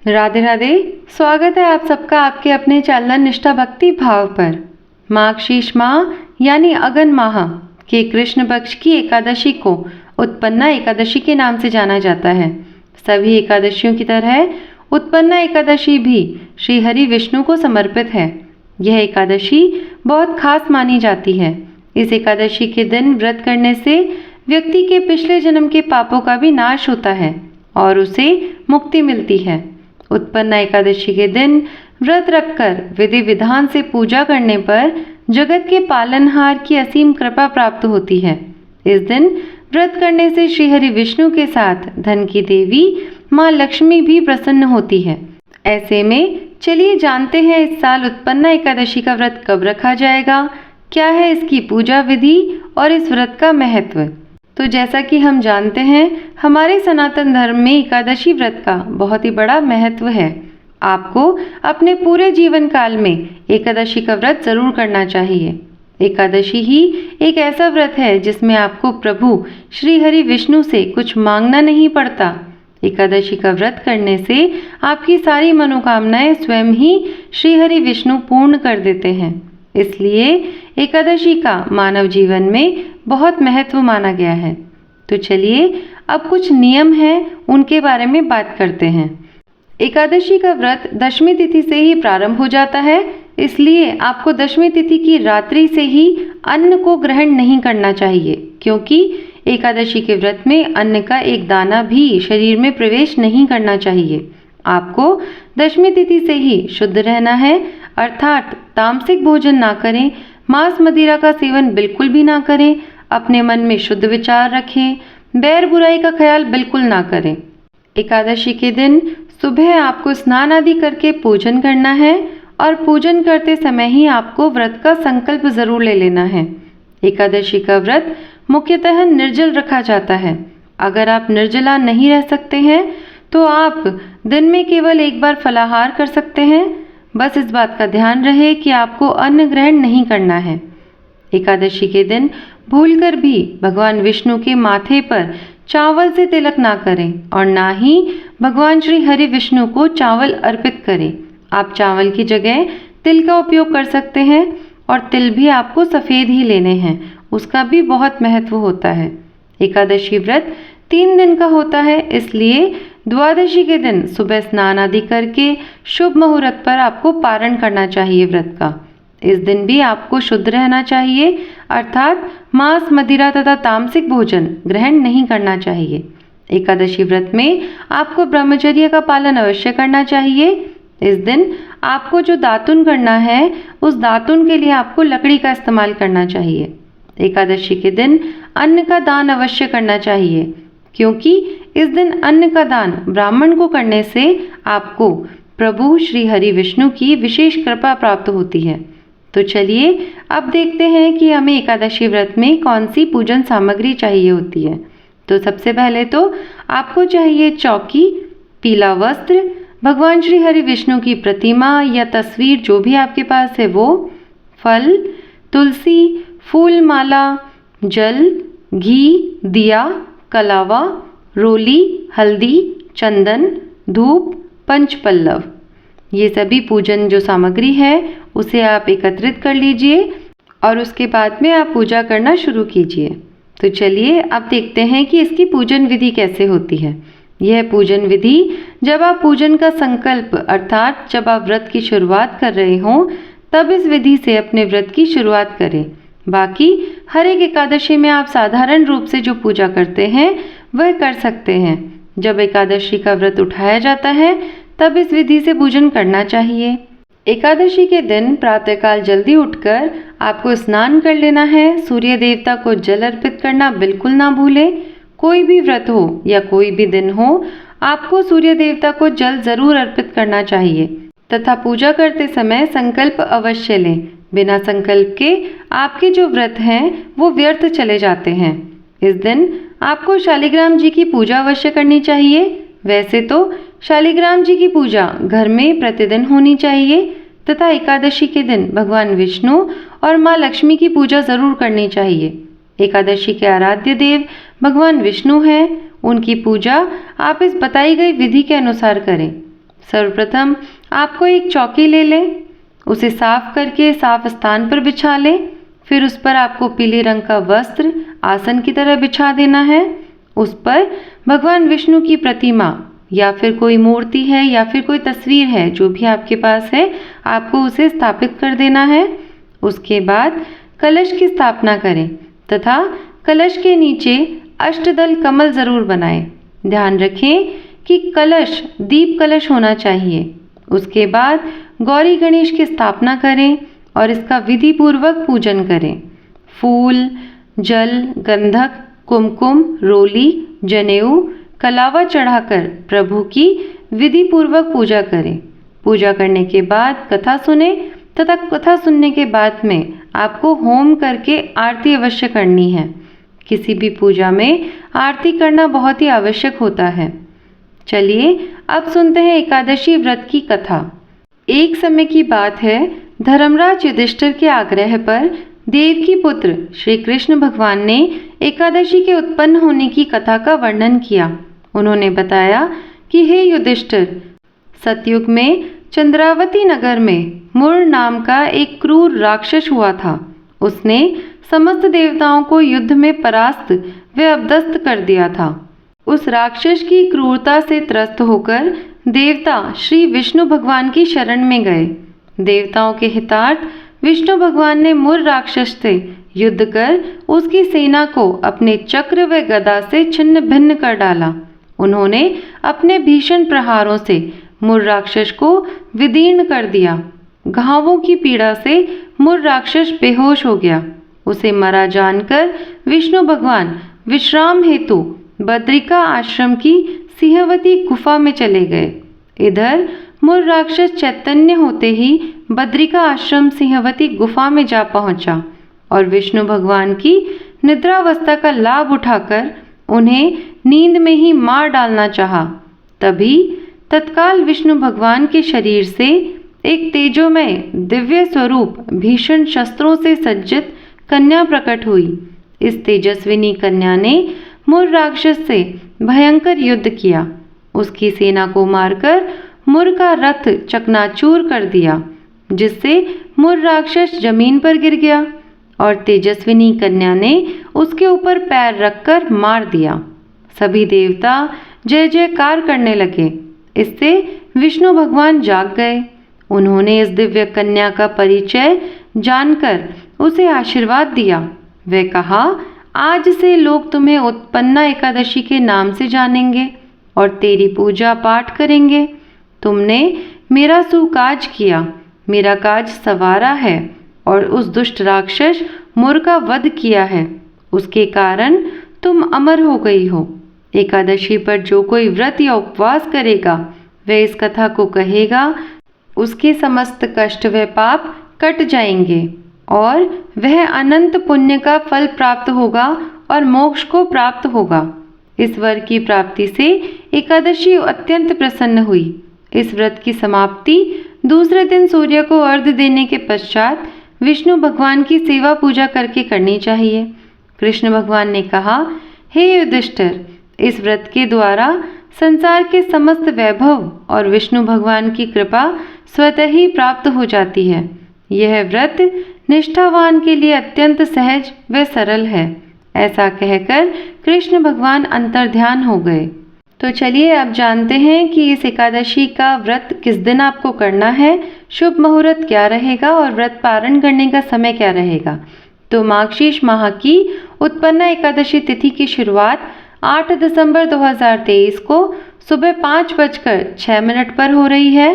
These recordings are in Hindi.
राधे राधे। स्वागत है आप सबका आपके अपने चैनल निष्ठा भक्ति भाव पर। माघशीर्ष माह यानी अगन माह के कृष्ण पक्ष की एकादशी को उत्पन्ना एकादशी के नाम से जाना जाता है। सभी एकादशियों की तरह उत्पन्ना एकादशी भी श्री हरि विष्णु को समर्पित है। यह एकादशी बहुत खास मानी जाती है। इस एकादशी के दिन व्रत करने से व्यक्ति के पिछले जन्म के पापों का भी नाश होता है और उसे मुक्ति मिलती है। उत्पन्ना एकादशी के दिन व्रत रखकर विधि विधान से पूजा करने पर जगत के पालनहार की असीम कृपा प्राप्त होती है। इस दिन व्रत करने से श्री हरि विष्णु के साथ धन की देवी माँ लक्ष्मी भी प्रसन्न होती है। ऐसे में चलिए जानते हैं इस साल उत्पन्ना एकादशी का व्रत कब रखा जाएगा, क्या है इसकी पूजा विधि और इस व्रत का महत्व। तो जैसा कि हम जानते हैं, हमारे सनातन धर्म में एकादशी व्रत का बहुत ही बड़ा महत्व है। आपको अपने पूरे जीवन काल में एकादशी का व्रत जरूर करना चाहिए। एकादशी ही एक ऐसा व्रत है जिसमें आपको प्रभु श्री हरि विष्णु से कुछ मांगना नहीं पड़ता। एकादशी का व्रत करने से आपकी सारी मनोकामनाएं स्वयं ही श्री हरि विष्णु पूर्ण कर देते हैं। इसलिए एकादशी का मानव जीवन में बहुत महत्व माना गया है। तो चलिए अब कुछ नियम हैं उनके बारे में बात करते हैं। एकादशी का व्रत दशमी तिथि से ही प्रारंभ हो जाता है, इसलिए आपको दशमी तिथि की रात्रि से ही अन्न को ग्रहण नहीं करना चाहिए, क्योंकि एकादशी के व्रत में अन्न का एक दाना भी शरीर में प्रवेश नहीं करना चाहिए। आपको दशमी तिथि से ही शुद्ध रहना है, अर्थात तामसिक भोजन ना करें, मांस मदिरा का सेवन बिल्कुल भी ना करें, अपने मन में शुद्ध विचार रखें, बैर बुराई का ख्याल बिल्कुल ना करें। एकादशी के दिन सुबह आपको स्नान आदि करके पूजन करना है और पूजन करते समय ही आपको व्रत का संकल्प जरूर ले लेना है। एकादशी का व्रत मुख्यतः निर्जल रखा जाता है। अगर आप निर्जला नहीं रह सकते हैं तो आप दिन में केवल एक बार फलाहार कर सकते हैं। बस इस बात का ध्यान रहे कि आपको अन्न ग्रहण नहीं करना है। एकादशी के दिन भूलकर भी भगवान विष्णु के माथे पर चावल से तिलक ना करें और ना ही भगवान श्री हरि विष्णु को चावल अर्पित करें। आप चावल की जगह तिल का उपयोग कर सकते हैं और तिल भी आपको सफ़ेद ही लेने हैं, उसका भी बहुत महत्व होता है। एकादशी व्रत 3 दिन का होता है, इसलिए द्वादशी के दिन सुबह स्नान आदि करके शुभ मुहूर्त पर आपको पारण करना चाहिए व्रत का। इस दिन भी आपको शुद्ध रहना चाहिए, अर्थात मांस मदिरा तथा तामसिक भोजन ग्रहण नहीं करना चाहिए। एकादशी व्रत में आपको ब्रह्मचर्य का पालन अवश्य करना चाहिए। इस दिन आपको जो दातुन करना है उस दातुन के लिए आपको लकड़ी का इस्तेमाल करना चाहिए। एकादशी के दिन अन्न का दान अवश्य करना चाहिए, क्योंकि इस दिन अन्न का दान ब्राह्मण को करने से आपको प्रभु श्री हरि विष्णु की विशेष कृपा प्राप्त होती है। तो चलिए अब देखते हैं कि हमें एकादशी व्रत में कौन सी पूजन सामग्री चाहिए होती है। तो सबसे पहले तो आपको चाहिए चौकी, पीला वस्त्र, भगवान श्री हरि विष्णु की प्रतिमा या तस्वीर जो भी आपके पास है वो, फल, तुलसी, फूल माला, जल, घी, दिया, कलावा, रोली, हल्दी, चंदन, धूप, पंचपल्लव, ये सभी पूजन जो सामग्री है उसे आप एकत्रित कर लीजिए और उसके बाद में आप पूजा करना शुरू कीजिए। तो चलिए अब देखते हैं कि इसकी पूजन विधि कैसे होती है। यह पूजन विधि जब आप पूजन का संकल्प अर्थात जब आप व्रत की शुरुआत कर रहे हों तब इस विधि से अपने व्रत की शुरुआत करें। बाकी हर एक एकादशी में आप साधारण रूप से जो पूजा करते हैं वह कर सकते हैं। जब एकादशी का व्रत उठाया जाता है तब इस विधि से पूजन करना चाहिए। एकादशी के दिन प्रातःकाल जल्दी उठकर आपको स्नान कर लेना है। सूर्य देवता को जल अर्पित करना बिल्कुल ना भूलें। कोई भी व्रत हो या कोई भी दिन हो, आपको सूर्य देवता को जल जरूर अर्पित करना चाहिए तथा पूजा करते समय संकल्प अवश्य लें। बिना संकल्प के आपके जो व्रत हैं वो व्यर्थ चले जाते हैं। इस दिन आपको शालिग्राम जी की पूजा अवश्य करनी चाहिए। वैसे तो शालिग्राम जी की पूजा घर में प्रतिदिन होनी चाहिए तथा एकादशी के दिन भगवान विष्णु और माँ लक्ष्मी की पूजा जरूर करनी चाहिए। एकादशी के आराध्य देव भगवान विष्णु हैं, उनकी पूजा आप इस बताई गई विधि के अनुसार करें। सर्वप्रथम आपको एक चौकी ले लें, उसे साफ करके साफ स्थान पर बिछा लें। फिर उस पर आपको पीले रंग का वस्त्र आसन की तरह बिछा देना है। उस पर भगवान विष्णु की प्रतिमा या फिर कोई मूर्ति है या फिर कोई तस्वीर है, जो भी आपके पास है, आपको उसे स्थापित कर देना है। उसके बाद कलश की स्थापना करें तथा कलश के नीचे अष्टदल कमल जरूर बनाएं। ध्यान रखें कि कलश दीप कलश होना चाहिए। उसके बाद गौरी गणेश की स्थापना करें और इसका विधि पूर्वक पूजन करें। फूल, जल, गंधक, कुमकुम, रोली, जनेऊ, कलावा चढ़ाकर प्रभु की विधि पूर्वक पूजा करें। पूजा करने के बाद कथा सुने तथा कथा सुनने के बाद में आपको होम करके आरती अवश्य करनी है। किसी भी पूजा में आरती करना बहुत ही आवश्यक होता है। चलिए अब सुनते हैं एकादशी व्रत की कथा। एक समय की बात है, धर्मराज युधिष्ठिर के आग्रह पर देवकी पुत्र श्री कृष्ण भगवान ने एकादशी के उत्पन्न होने की कथा का वर्णन किया। उन्होंने बताया कि हे युधिष्ठिर, सतयुग में चंद्रावती नगर में मुर नाम का एक क्रूर राक्षस हुआ था। उसने समस्त देवताओं को युद्ध में परास्त व अपदस्थ कर दिया था। उस राक्षस की क्रूरता से त्रस्त होकर देवता श्री विष्णु भगवान की शरण में गए। देवताओं के हितार्थ विष्णु भगवान ने मुर राक्षस से युद्ध कर उसकी सेना को अपने चक्र व गदा से छिन्न भिन्न कर डाला। उन्होंने अपने भीषण प्रहारों से मुर राक्षस को विदीर्ण कर दिया। घावों की पीड़ा से मुर राक्षस बेहोश हो गया। उसे मरा जानकर विष्णु भगवान विश्राम हेतु बद्रिका आश्रम की सिंहवती गुफा में चले गए। इधर मुर राक्षस चैतन्य होते ही बद्रिका आश्रम सिंहवती गुफा में जा पहुंचा और विष्णु भगवान की निद्रावस्था का लाभ उठाकर उन्हें नींद में ही मार डालना चाहा। तभी तत्काल विष्णु भगवान के शरीर से एक तेजोमय दिव्य स्वरूप भीषण शस्त्रों से सज्जित कन्या प्रकट हुई। इस तेजस्विनी कन्या ने मुर राक्षस से भयंकर युद्ध किया। उसकी सेना को मारकर मुर का रथ चकनाचूर कर दिया, जिससे मुर राक्षस जमीन पर गिर गया और तेजस्विनी कन्या ने उसके ऊपर पैर रखकर मार दिया। सभी देवता जय जयकार करने लगे। इससे विष्णु भगवान जाग गए। उन्होंने इस दिव्य कन्या का परिचय जानकर उसे आशीर्वाद दिया। वे कहा, आज से लोग तुम्हें उत्पन्ना एकादशी के नाम से जानेंगे और तेरी पूजा पाठ करेंगे। तुमने मेरा सुकाज किया, मेरा काज सवारा है और उस दुष्ट राक्षस मुर का वध किया है। उसके कारण तुम अमर हो गई हो। एकादशी पर जो कोई व्रत या उपवास करेगा, वह इस कथा को कहेगा, उसके समस्त कष्ट व पाप कट जाएंगे और वह अनंत पुण्य का फल प्राप्त होगा और मोक्ष को प्राप्त होगा। इस वर की प्राप्ति से एकादशी अत्यंत प्रसन्न हुई। इस व्रत की समाप्ति दूसरे दिन सूर्य को अर्घ्य देने के पश्चात विष्णु भगवान की सेवा पूजा करके करनी चाहिए। कृष्ण भगवान ने कहा, हे युधिष्ठिर, इस व्रत के द्वारा संसार के समस्त वैभव और विष्णु भगवान की कृपा स्वतः ही प्राप्त हो जाती है। यह व्रत निष्ठावान के लिए अत्यंत सहज व सरल है। ऐसा कहकर कृष्ण भगवान अंतर्ध्यान हो गए। तो चलिए अब जानते हैं कि इस एकादशी का व्रत किस दिन आपको करना है, शुभ मुहूर्त क्या रहेगा और व्रत पारण करने का समय क्या रहेगा। तो माघशीर्ष माह की उत्पन्ना एकादशी तिथि की शुरुआत 8 दिसंबर 2023 को सुबह 5:06 पर हो रही है।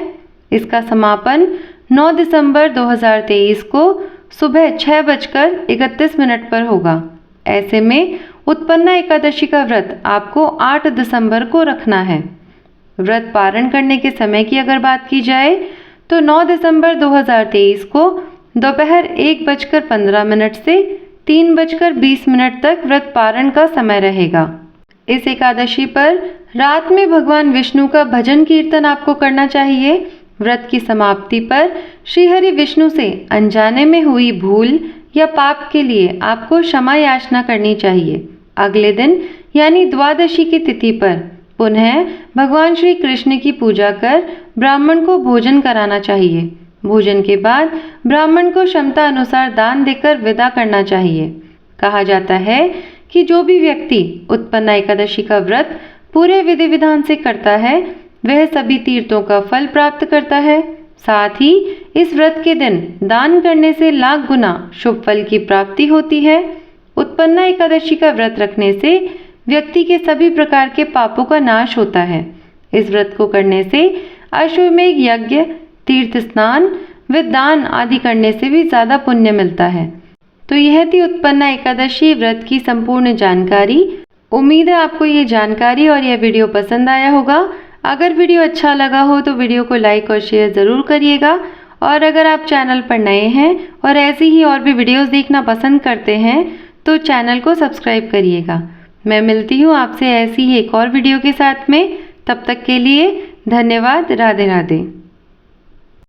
इसका समापन 9 दिसंबर 2023 को सुबह 6:31 पर होगा। ऐसे में उत्पन्ना एकादशी का व्रत आपको 8 दिसंबर को रखना है। व्रत पारण करने के समय की अगर बात की जाए तो 9 दिसंबर 2023 को दोपहर 1:15 से 3:20 तक व्रत पारण का समय रहेगा। इस एकादशी पर रात में भगवान विष्णु का भजन कीर्तन आपको करना चाहिए। व्रत की समाप्ति पर श्रीहरि विष्णु से अनजाने में हुई भूल या पाप के लिए आपको क्षमा याचना करनी चाहिए। अगले दिन यानी द्वादशी की तिथि पर पुनः भगवान श्री कृष्ण की पूजा कर ब्राह्मण को भोजन कराना चाहिए। भोजन के बाद ब्राह्मण को क्षमता अनुसार दान देकर विदा करना चाहिए। कहा जाता है कि जो भी व्यक्ति उत्पन्ना एकादशी का व्रत पूरे विधि विधान से करता है वह सभी तीर्थों का फल प्राप्त करता है। साथ ही इस व्रत के दिन दान करने से लाख गुना शुभ फल की प्राप्ति होती है। उत्पन्ना एकादशी का व्रत रखने से व्यक्ति के सभी प्रकार के पापों का नाश होता है। इस व्रत को करने से अश्वमेध यज्ञ, तीर्थ स्नान व दान आदि करने से भी ज्यादा पुण्य मिलता है। तो यह थी उत्पन्ना एकादशी व्रत की संपूर्ण जानकारी। उम्मीद है आपको ये जानकारी और यह वीडियो पसंद आया होगा। अगर वीडियो अच्छा लगा हो तो वीडियो को लाइक और शेयर ज़रूर करिएगा। और अगर आप चैनल पर नए हैं और ऐसी ही और भी वीडियोस देखना पसंद करते हैं तो चैनल को सब्सक्राइब करिएगा। मैं मिलती हूँ आपसे ऐसी ही एक और वीडियो के साथ में। तब तक के लिए धन्यवाद। राधे राधे।